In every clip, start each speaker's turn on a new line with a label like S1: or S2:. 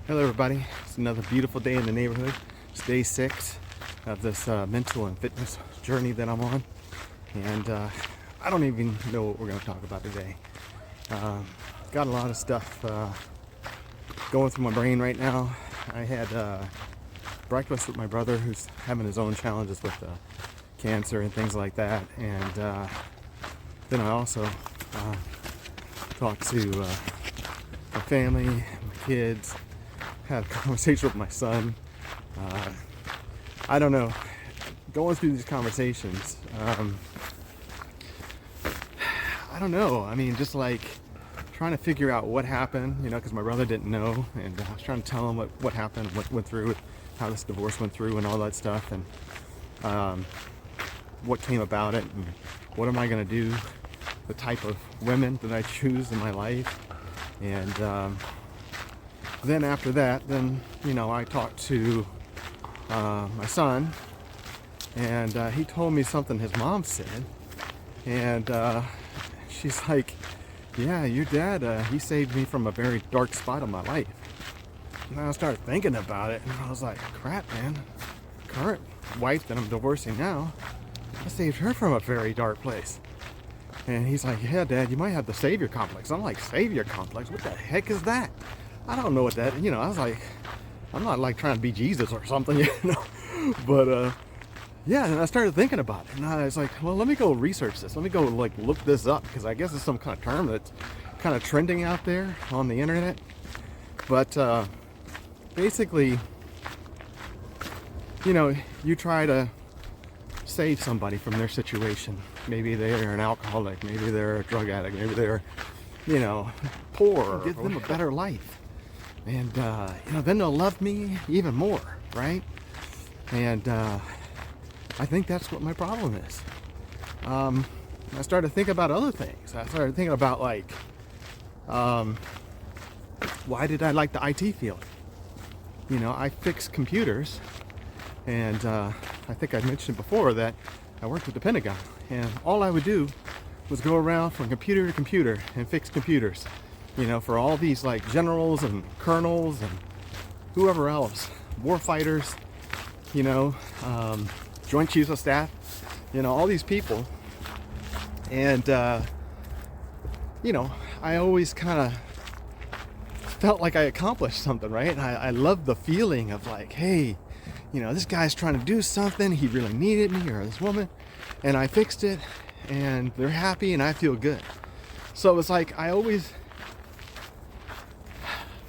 S1: Hello everybody, it's another beautiful day in the neighborhood. It's day 6 of this mental and fitness journey that I'm on. And I don't even know what we're going to talk about today. Got a lot of stuff going through my brain right now. I had breakfast with my brother who's having his own challenges with cancer and things like that. And then I also talked to my family, my kids, had a conversation with my son. I don't know, going through these conversations, I don't know. I mean, just like trying to figure out what happened, because my brother didn't know, and I was trying to tell him what happened, what went through, how this divorce went through, and all that stuff, and what came about it, and what am I going to do, the type of women that I choose in my life, and then after that, I talked to my son, and he told me something his mom said, and she's like, yeah, your dad, he saved me from a very dark spot in my life. And I started thinking about it, and I was like, crap, man, current wife that I'm divorcing now, I saved her from a very dark place. And he's like, yeah, Dad, you might have the savior complex. I'm like, savior complex? What the heck is that? I don't know what that, I was like, I'm not like trying to be Jesus or something, but yeah, and I started thinking about it, and I was like, well, let me go research this. Let me go look this up, because I guess it's some kind of term that's kind of trending out there on the internet. But basically, you try to save somebody from their situation. Maybe they're an alcoholic, maybe they're a drug addict, maybe they're, poor, give them a better life. And, then they'll love me even more, right? And I think that's what my problem is. I started to think about other things. I started thinking about, why did I like the IT field? I fix computers, and I think I mentioned before that I worked at the Pentagon, and all I would do was go around from computer to computer and fix computers. For all these generals and colonels and whoever else, war fighters, Joint Chiefs of Staff, all these people. And, I always kind of felt like I accomplished something, right? And I loved the feeling of hey, this guy's trying to do something, he really needed me, or this woman, and I fixed it, and they're happy, and I feel good. So it's I always,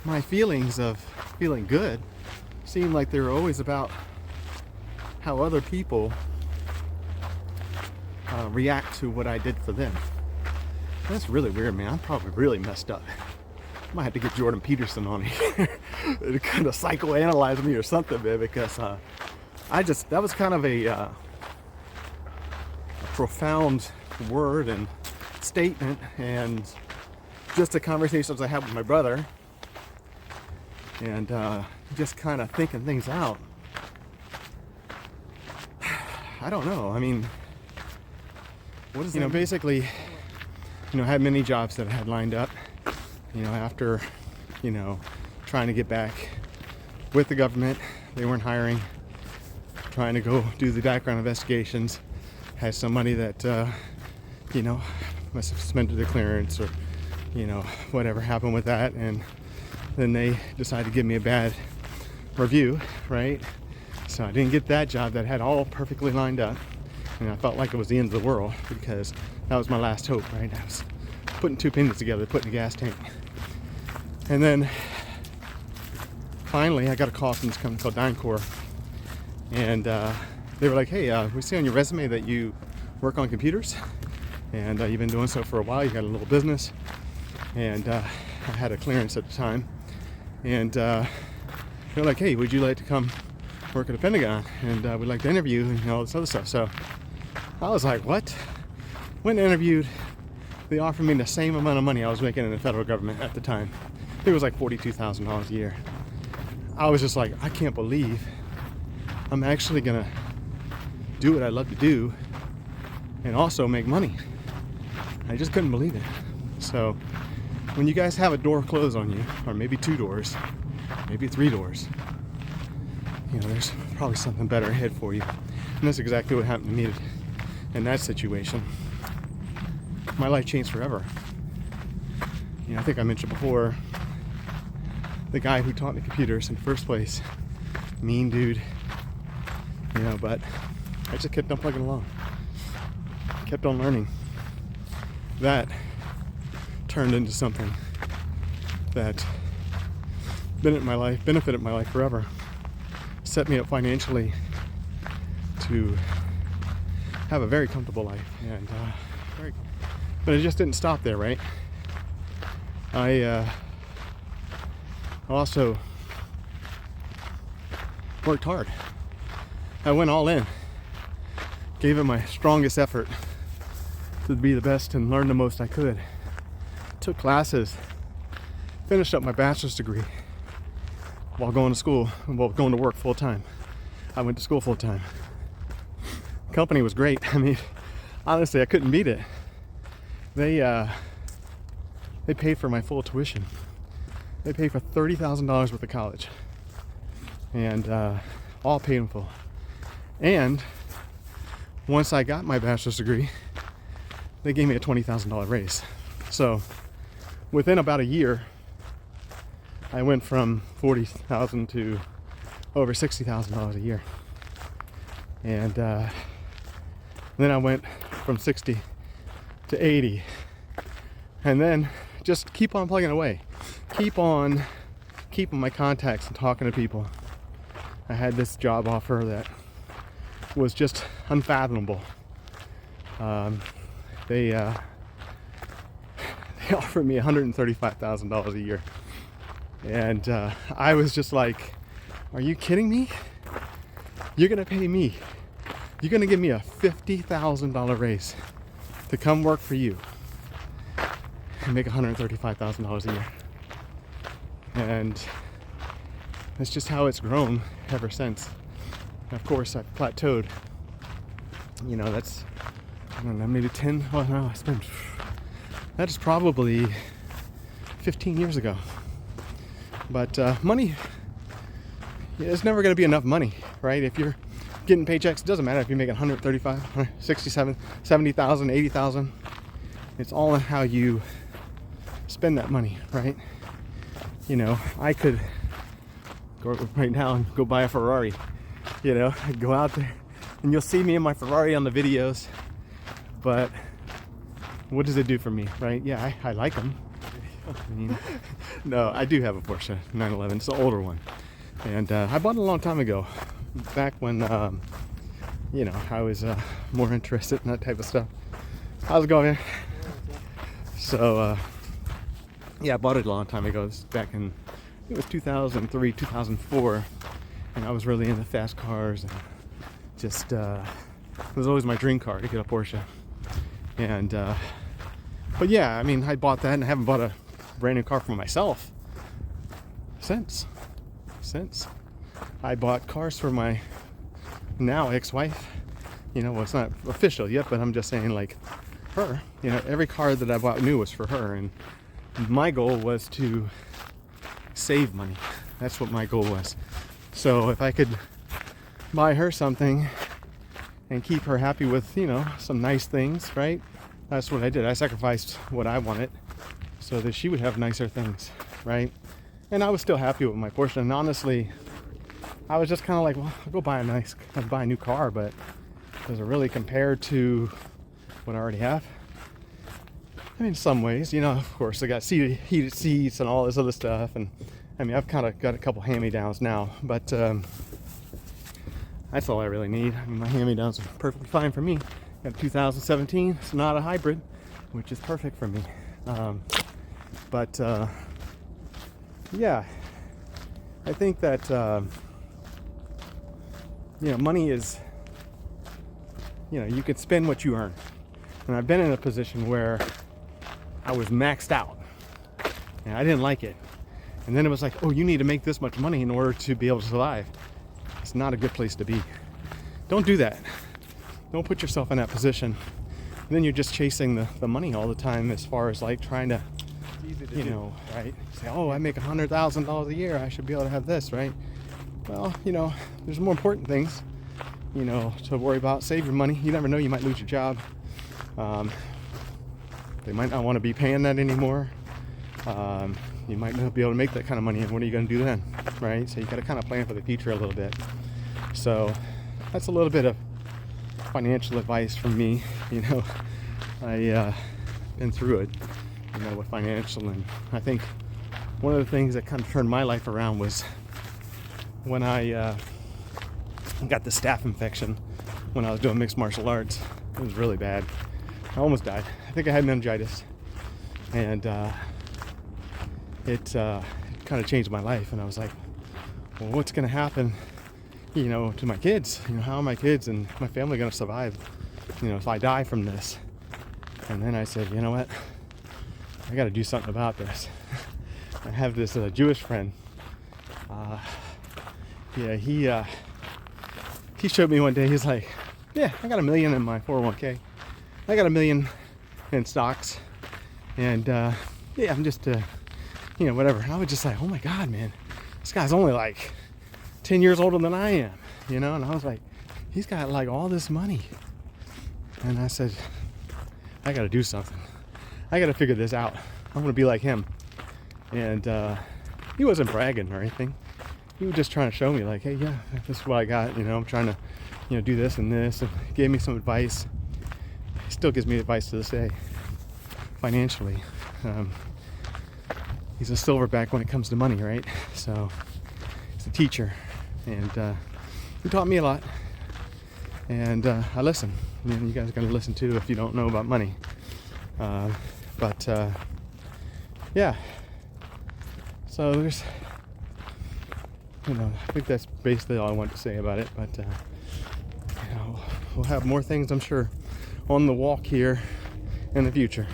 S1: my feelings of feeling good seem like they're always about how other people react to what I did for them. That's really weird, man. I'm probably really messed up. I might have to get Jordan Peterson on here to kind of psychoanalyze me or something, man, because that was kind of a profound word and statement, and just the conversations I had with my brother, and just kind of thinking things out. I don't know. I mean, what is basically, I had many jobs that I had lined up, after, trying to get back with the government. They weren't hiring. Trying to go do the background investigations. Had somebody that, must have suspended the clearance, or, whatever happened with that. And then they decided to give me a bad review, right? So I didn't get that job that had all perfectly lined up. And I felt like it was the end of the world, because that was my last hope, right? I was putting two pennies together, putting a gas tank. And then finally I got a call from this company called DynCorp. And they were like, hey, we see on your resume that you work on computers, and you've been doing so for a while. You got a little business. And I had a clearance at the time. And they're like, hey, would you like to come work at the Pentagon? And we'd like to interview you, and all this other stuff. So I was like, what? Went and interviewed. They offered me the same amount of money I was making in the federal government at the time. It was like $42,000 a year. I was just like, I can't believe I'm actually gonna do what I love to do and also make money. I just couldn't believe it. So when you guys have a door closed on you, or maybe two doors, maybe 3 doors. You know, there's probably something better ahead for you. And that's exactly what happened to me in that situation. My life changed forever. You know, I think I mentioned before, the guy who taught me computers in the first place, mean dude, you know, but I just kept on plugging along, kept on learning. That turned into something that benefited my life forever, set me up financially to have a very comfortable life, and but it just didn't stop there, right? I also worked hard. I went all in, gave it my strongest effort to be the best and learn the most I could. Took classes, finished up my bachelor's degree while going to school, while going to work full time. I went to school full time. Company was great. I mean, honestly, I couldn't beat it. They paid for my full tuition. They paid for $30,000 worth of college, and all paid in full. And once I got my bachelor's degree, they gave me a $20,000 raise. So within about a year, I went from $40,000 to over $60,000 a year, and then I went from 60 to 80, and then just keep on plugging away, keep on keeping my contacts and talking to people. I had this job offer that was just unfathomable. They offered me $135,000 a year, and I was just like, "Are you kidding me? You're gonna pay me? You're gonna give me a $50,000 raise to come work for you and make $135,000 a year?" And that's just how it's grown ever since. And of course, I've plateaued. You know, that's, I don't know, maybe 10, well, no, that is probably 15 years ago. But money, it's never going to be enough money, right? If you're getting paychecks, it doesn't matter if you're making 135, 67, 70,000, 80,000. It's all in how you spend that money, right? You know, I could go right now and go buy a Ferrari. You know, I go out there and you'll see me in my Ferrari on the videos, but what does it do for me, right? Yeah, I like them. I mean, no, I do have a Porsche 911. It's an older one, and I bought it a long time ago, back when you know, I was more interested in that type of stuff. How's it going, man? So yeah, I bought it a long time ago. This is back in, it was 2003, 2004, and I was really into fast cars, and just it was always my dream car to get a Porsche. And but yeah, I mean, I bought that, and I haven't bought a brand new car for myself since I bought cars for my now ex-wife. You know, well, it's not official yet, but I'm just saying, like, her, you know, every car that I bought new was for her, and my goal was to save money. That's what my goal was. So if I could buy her something and keep her happy with, you know, some nice things, right? That's what I did. I sacrificed what I wanted so that she would have nicer things, right? And I was still happy with my Porsche. And honestly, I was just kind of like, well, I'll go buy a new car, but does it really compare to what I already have? I mean, in some ways, you know, of course, I got heated seats and all this other stuff. And I mean, I've kind of got a couple hand-me-downs now, but that's all I really need. I mean, my hand-me-downs are perfectly fine for me. Got a 2017 Sonata Hybrid, which is perfect for me. But yeah, I think that you know, money is, you know, you can spend what you earn. And I've been in a position where I was maxed out and I didn't like it. And then it was like, oh, you need to make this much money in order to be able to survive. It's not a good place to be. Don't do that. Don't put yourself in that position. And then you're just chasing the money all the time, as far as like trying to
S2: Easy to
S1: you
S2: do.
S1: know, right? Say, oh, I make $100,000 a year. I should be able to have this, right? Well, you know, there's more important things, you know, to worry about. Save your money. You never know. You might lose your job. They might not want to be paying that anymore. You might not be able to make that kind of money. And what are you going to do then, right? So you got to kind of plan for the future a little bit. So that's a little bit of financial advice from me. You know, I been through it, you know, with financial, and I think one of the things that kind of turned my life around was when I got the staph infection when I was doing mixed martial arts. It was really bad. I almost died. I think I had meningitis, and it kind of changed my life. And I was like, well, what's going to happen, you know, to my kids? You know, how are my kids and my family going to survive, you know, if I die from this? And then I said, you know what? I got to do something about this. I have this Jewish friend. Yeah, he showed me one day. He's like, yeah, I got $1 million in my 401k. I got $1 million in stocks, and yeah, I'm just, you know, whatever. And I was just like, oh my God, man, this guy's only like 10 years older than I am, you know. And I was like, he's got like all this money. And I said, I got to do something. I got to figure this out. I'm gonna be like him. And he wasn't bragging or anything. He was just trying to show me, like, hey, yeah, this is what I got. You know, I'm trying to, you know, do this and this, and gave me some advice. He still gives me advice to this day, financially. He's a silverback when it comes to money, right? So he's a teacher, and he taught me a lot. And I listen. You guys are gonna listen too if you don't know about money. But yeah. So there's, you know, I think that's basically all I want to say about it. But you know, we'll have more things, I'm sure, on the walk here in the future.